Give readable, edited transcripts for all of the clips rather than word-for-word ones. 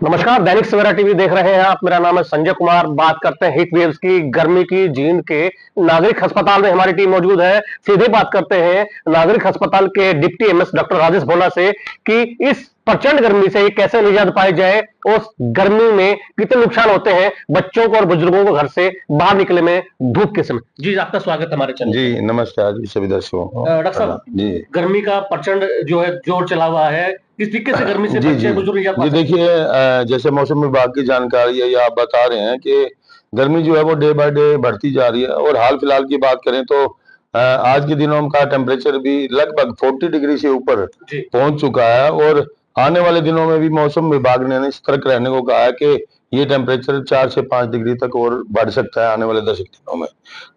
नमस्कार, दैनिक सवेरा टीवी देख रहे हैं आप। मेरा नाम है संजय कुमार। बात करते हैं हीट वेव्स की, गर्मी की। जींद के नागरिक अस्पताल में हमारी टीम मौजूद है। सीधे बात करते हैं नागरिक अस्पताल के डिप्टी एमएस डॉक्टर राजेश भोला से कि इस प्रचंड गर्मी से कैसे निजात पाई जाए और गर्मी में कितने नुकसान होते हैं बच्चों को और बुजुर्गों को घर से बाहर निकले में धूप के समय। जी, आपका स्वागत है हमारे चैनल। जी नमस्कार जी सभी दर्शकों को। डॉक्टर साहब जी, गर्मी का प्रचंड जो है जोर चला हुआ है, किस तरीके से गर्मी से बच्चे बुजुर्ग निजात पा जी सकते हैं? देखिए, जैसे मौसम विभाग की जानकारी है या आप बता रहे हैं कि गर्मी जो है वो डे बाय डे बढ़ती जा रही है। और हाल फिलहाल की बात करें तो आज के दिनों का टेम्परेचर भी लगभग 40 डिग्री से ऊपर पहुंच चुका है। और आने वाले दिनों में भी मौसम विभाग ने सतर्क रहने को कहा है कि ये टेम्परेचर 4 से 5 डिग्री तक और बढ़ सकता है आने वाले 10 दिनों में।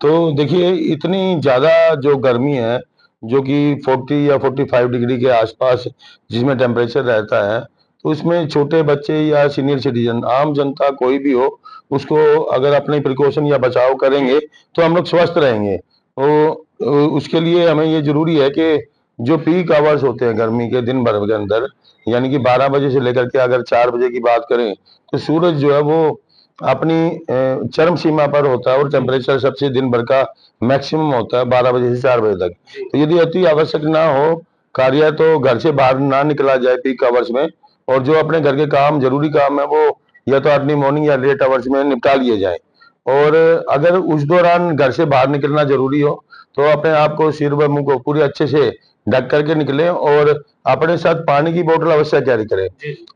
तो देखिए इतनी ज्यादा जो गर्मी है, जो कि 40 या 45 डिग्री के आसपास जिसमें टेम्परेचर रहता है, तो इसमें छोटे बच्चे या सीनियर सिटीजन, आम जनता कोई भी हो, उसको अगर अपने प्रिकॉशन या बचाव करेंगे तो हम लोग स्वस्थ रहेंगे। तो उसके लिए हमें ये जरूरी है कि जो पीक आवर्स होते हैं गर्मी के दिन भर के अंदर, यानी कि 12 बजे से लेकर के अगर 4 बजे की बात करें, तो सूरज जो है वो अपनी चरम सीमा पर होता है और टेम्परेचर सबसे दिन भर का मैक्सिमम होता है 12 बजे से 4 बजे तक। तो यदि अति आवश्यक ना हो कार्य तो घर से बाहर ना निकला जाए पीक आवर्स में, और जो अपने घर के काम जरूरी काम है वो या तो अर्ली मॉर्निंग या लेट आवर्स में निपटा लिए जाए। और अगर उस दौरान घर से बाहर निकलना जरूरी हो तो अपने आप को, सिर व मुंह को पूरे अच्छे से ढक करके निकले और अपने साथ पानी की बोतल अवश्य कैरी करें।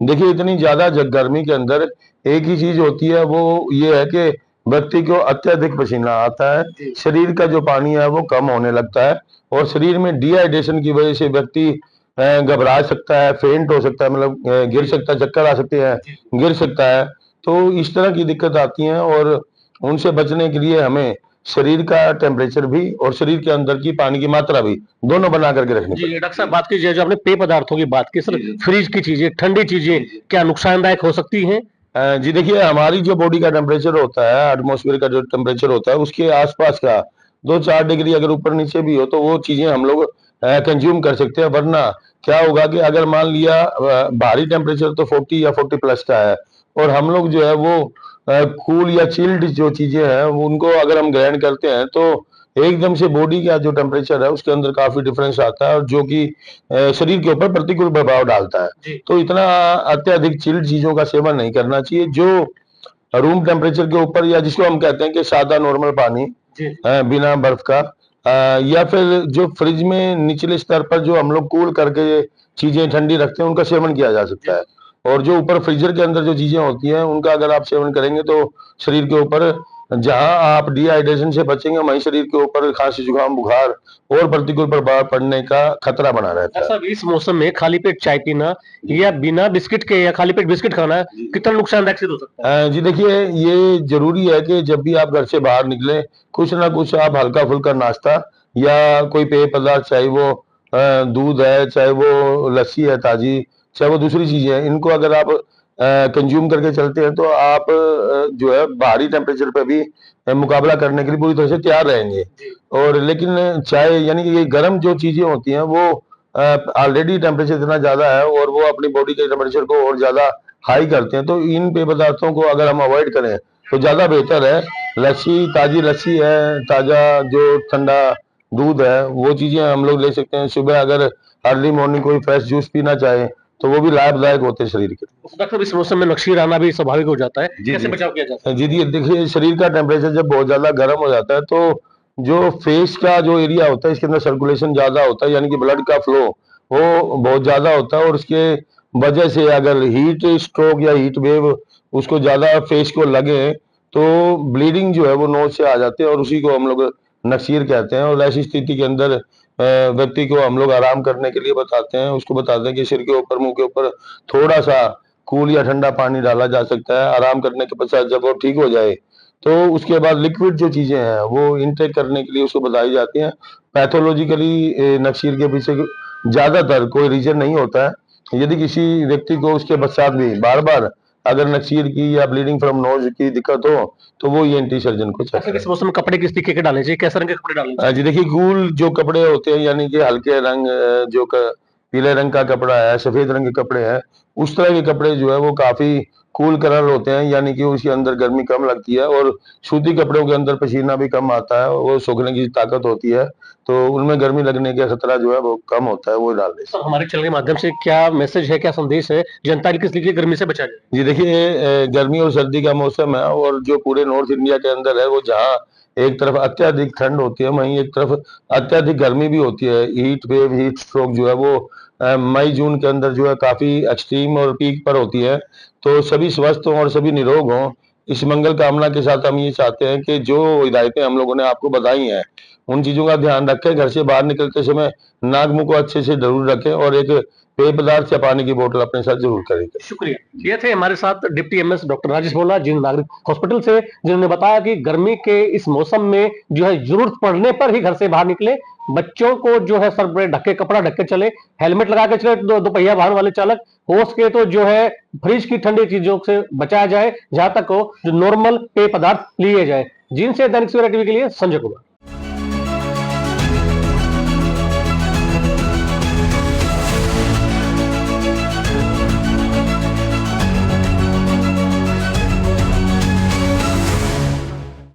देखिए इतनी ज्यादा गर्मी के अंदर एक ही चीज होती है, वो ये है कि व्यक्ति को अत्यधिक पसीना आता है, शरीर का जो पानी है वो कम होने लगता है और शरीर में डिहाइड्रेशन की वजह से व्यक्ति घबरा सकता है, फेंट हो सकता है, मतलब गिर सकता है, चक्कर आ सकते हैं, गिर सकता है। तो इस तरह की दिक्कत आती है और उनसे बचने के लिए हमें शरीर का टेम्परेचर भी और शरीर के अंदर की पानी की मात्रा भी दोनों बना करके रखनी जी डॉक्टर साहब, बात कीजिए जो आपने पेय पदार्थों की बात की, सर फ्रिज की चीजें, ठंडी चीजें क्या नुकसानदायक हो सकती हैं? जी देखिए, हमारी जो बॉडी का टेम्परेचर होता है, एटमॉस्फेयर का जो टेम्परेचर होता है, उसके आसपास का 2-4 डिग्री अगर ऊपर नीचे भी हो तो वो चीजें हम लोग कंज्यूम कर सकते हैं। वरना क्या होगा कि अगर मान लिया बाहरी टेम्परेचर तो 40 या 40 प्लस का है और हम लोग जो है वो कूल या चिल्ड जो चीजें हैं उनको अगर हम ग्रहण करते हैं तो एकदम से बॉडी का जो टेम्परेचर है उसके अंदर काफी डिफरेंस आता है और जो कि शरीर के ऊपर प्रतिकूल प्रभाव डालता है। तो इतना अत्यधिक चिल्ड चीजों का सेवन नहीं करना चाहिए। जो रूम टेम्परेचर के ऊपर या जिसको हम कहते हैं कि सादा नॉर्मल पानी बिना बर्फ का, या फिर जो फ्रिज में निचले स्तर पर जो हम लोग कूल करके चीजें ठंडी रखते हैं उनका सेवन किया जा सकता है। और जो ऊपर फ्रीजर के अंदर जो चीजें होती हैं उनका अगर आप सेवन करेंगे तो शरीर के ऊपर, जहां आप डिहाइड्रेशन से बचेंगे वहीं शरीर के ऊपर खांसी जुकाम बुखार और प्रतिकूल प्रभाव पड़ने का खतरा बना रहता है। साहब इस मौसम में खाली पेट चाय पीना या बिना बिस्किट के या खाली पेट बिस्किट खाना कितना नुकसानदायक सिद्ध हो सकता है? जी देखिए, ये जरूरी है कि जब भी आप घर से बाहर निकले कुछ ना कुछ आप हल्का फुल्का नाश्ता या कोई पेय पदार्थ, चाहे वो दूध है, चाहे वो लस्सी है ताजी, चाहे वो दूसरी चीजें हैं, इनको अगर आप कंज्यूम करके चलते हैं तो आप जो है बाहरी टेम्परेचर पे भी मुकाबला करने के लिए पूरी तरह से तैयार रहेंगे। और लेकिन चाय यानी कि ये गर्म जो चीजें होती हैं वो ऑलरेडी टेम्परेचर इतना ज्यादा है और वो अपनी बॉडी के टेम्परेचर को और ज्यादा हाई करते हैं। तो इन पेय पदार्थों को अगर हम अवॉइड करें तो ज्यादा बेहतर है। लस्सी, ताजी लस्सी है, ताजा जो ठंडा दूध है, वो चीजें हम लोग ले सकते हैं। सुबह अगर अर्ली मॉर्निंग कोई फ्रेश जूस पीना चाहे तो वो भी लाभदायक होते हैं शरीर के। डॉक्टर इस मौसम में नक्सीर आना भी स्वाभाविक हो जाता है, कैसे बचाव किया जाता है? जी देखिए, शरीर का टेम्परेचर जब बहुत ज्यादा गर्म हो जाता है तो जो फेस का जो एरिया होता है इसके अंदर सर्कुलेशन ज्यादा होता है, यानी कि ब्लड का फ्लो वो बहुत ज्यादा होता है और उसके वजह से अगर हीट स्ट्रोक या हीट वेव उसको ज्यादा फेस को लगे तो ब्लीडिंग जो है वो नोज से आ जाती है और उसी को हम लोग नक्सीर कहते हैं। और ऐसी स्थिति के अंदर व्यक्ति को हम लोग आराम करने के लिए बताते हैं, उसको बताते हैं कि सिर के ऊपर, मुंह के ऊपर थोड़ा सा कूल या ठंडा पानी डाला जा सकता है। आराम करने के पश्चात जब वो ठीक हो जाए तो उसके बाद लिक्विड जो चीजें हैं वो इनटेक करने के लिए उसको बताई जाती हैं। पैथोलॉजिकली नक्सीर के पीछे ज्यादातर कोई रीजन नहीं होता है। यदि किसी व्यक्ति को उसके पश्चात भी बार बार अगर नक्सीर की या ब्लीडिंग फ्रॉम नोज की दिक्कत हो तो वो ईएनटी सर्जन को चेक इस मौसम में कपड़े किस तरीके के डालने चाहिए, कैसे रंग के कपड़े डालने चाहिए? जी देखिए, कूल जो कपड़े होते हैं यानी कि हल्के रंग, जो पीले रंग का कपड़ा है, सफेद रंग के कपड़े हैं, उस तरह के कपड़े जो है वो काफी कूल कलर होते हैं, यानी कि उसके अंदर गर्मी कम लगती है और सूती कपड़ों के अंदर पसीना भी कम आता है, वो सूखने की ताकत होती है, तो उनमें गर्मी लगने का खतरा जो है वो कम होता है, वो डालने से। सर हमारे चैनल के माध्यम से क्या मैसेज है, क्या संदेश है जनता के लिए गर्मी से बचा जाए? जी देखिए, गर्मी और सर्दी का मौसम है और जो पूरे नॉर्थ इंडिया के अंदर है, वो जहाँ एक तरफ अत्यधिक ठंड होती है, वहीं एक तरफ अत्यधिक गर्मी भी होती है। हीट वेव, हीट स्ट्रोक जो है वो मई जून के अंदर जो है काफी एक्सट्रीम और पीक पर होती है। तो सभी स्वस्थ हों और सभी निरोग हों, इस मंगल कामना के साथ हम ये चाहते हैं कि जो हिदायतें हम लोगों ने आपको बताई हैं, उन चीजों का ध्यान रखें। घर से बाहर निकलते समय नाक मुंह को अच्छे से जरूर रखें और एक पेय पदार्थ या पानी की बोतल अपने साथ जरूर करें। शुक्रिया। ये थे हमारे साथ डिप्टी एमएस डॉक्टर राजेश बोला, जिन नागरिक हॉस्पिटल से, जिन्होंने बताया कि गर्मी के इस मौसम में जो है जरूरत पड़ने पर ही घर से बाहर निकले, बच्चों को जो है सर पे ढक के, कपड़ा ढक के चले, हेलमेट लगा के चले, दोपहिया वाहन वाले चालक हो सके तो जो है फ्रिज की ठंडी चीजों से बचाया जाए, जहां तक हो जो नॉर्मल पेय पदार्थ लिए जाए। जिनसे दैनिक सवेरा टीवी के लिए संजय कुमार।